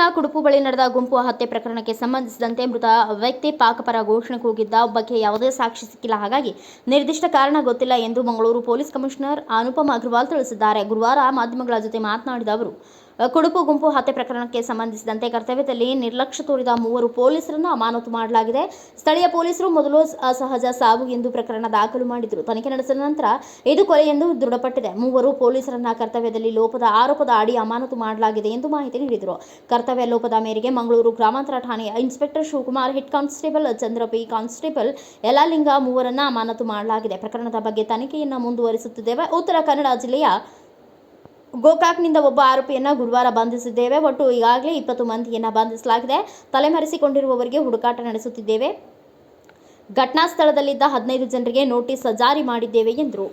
ಗೋಕಾಕ್ನ ಕುಡುಪು ಬಳಿ ನಡೆದ ಗುಂಪು ಹತ್ಯೆ ಪ್ರಕರಣಕ್ಕೆ ಸಂಬಂಧಿಸಿದಂತೆ ಮೃತ ವ್ಯಕ್ತಿ ಪಾಕಪರ ಘೋಷಣೆ ಕೂಗಿದ್ದ ಬಗ್ಗೆ ಯಾವುದೇ ಸಾಕ್ಷಿ ಸಿಕ್ಕಿಲ್ಲ. ಹಾಗಾಗಿ ನಿರ್ದಿಷ್ಟ ಕಾರಣ ಗೊತ್ತಿಲ್ಲ ಎಂದು ಮಂಗಳೂರು ಪೊಲೀಸ್ ಕಮಿಷನರ್ ಅನುಪಮ್ ಅಗ್ರವಾಲ್ ತಿಳಿಸಿದ್ದಾರೆ. ಗುರುವಾರ ಮಾಧ್ಯಮಗಳ ಜೊತೆ ಮಾತನಾಡಿದ ಅವರು, ಕುಡುಪು ಗುಂಪು ಹತ್ಯೆ ಪ್ರಕರಣಕ್ಕೆ ಸಂಬಂಧಿಸಿದಂತೆ ಕರ್ತವ್ಯದಲ್ಲಿ ನಿರ್ಲಕ್ಷ್ಯ ತೋರಿದ 3 ಪೊಲೀಸರನ್ನು ಅಮಾನತು ಮಾಡಲಾಗಿದೆ. ಸ್ಥಳೀಯ ಪೊಲೀಸರು ಮೊದಲು ಅಸಹಜ ಸಾವು ಎಂದು ಪ್ರಕರಣ ದಾಖಲು ಮಾಡಿದ್ರು. ತನಿಖೆ ನಡೆಸಿದ ನಂತರ ಇದು ಕೊಲೆ ಎಂದು ದೃಢಪಟ್ಟಿದೆ. 3 ಪೊಲೀಸರನ್ನ ಕರ್ತವ್ಯದಲ್ಲಿ ಲೋಪದ ಆರೋಪದ ಅಡಿ ಅಮಾನತು ಮಾಡಲಾಗಿದೆ ಎಂದು ಮಾಹಿತಿ ನೀಡಿದರು. ಕರ್ತವ್ಯ ಲೋಪದ ಮೇರೆಗೆ ಮಂಗಳೂರು ಗ್ರಾಮಾಂತರ ಠಾಣೆಯ ಇನ್ಸ್ಪೆಕ್ಟರ್ ಶಿವಕುಮಾರ್, ಹೆಡ್ ಕಾನ್ಸ್ಟೇಬಲ್ ಚಂದ್ರ ಪಿ, ಕಾನ್ಸ್ಟೇಬಲ್ ಯಲಾಲಿಂಗ 3ರನ್ನ ಅಮಾನತು ಮಾಡಲಾಗಿದೆ. ಪ್ರಕರಣದ ಬಗ್ಗೆ ತನಿಖೆಯನ್ನು ಮುಂದುವರಿಸುತ್ತಿದ್ದೇವೆ. ಉತ್ತರ ಕನ್ನಡ ಜಿಲ್ಲೆಯ ಗೋಕಾಕ್ನಿಂದ ಒಬ್ಬ ಆರೋಪಿಯನ್ನು ಗುರುವಾರ ಬಂಧಿಸಿದ್ದೇವೆ. ಒಟ್ಟು ಈಗಾಗಲೇ 20 ಮಂದಿಯನ್ನು ಬಂಧಿಸಲಾಗಿದೆ. ತಲೆಮರೆಸಿಕೊಂಡಿರುವವರಿಗೆ ಹುಡುಕಾಟ ನಡೆಸುತ್ತಿದ್ದೇವೆ. ಘಟನಾ ಸ್ಥಳದಲ್ಲಿದ್ದ 15 ಜನರಿಗೆ ನೋಟಿಸ್ ಜಾರಿ ಮಾಡಿದ್ದೇವೆ ಎಂದರು.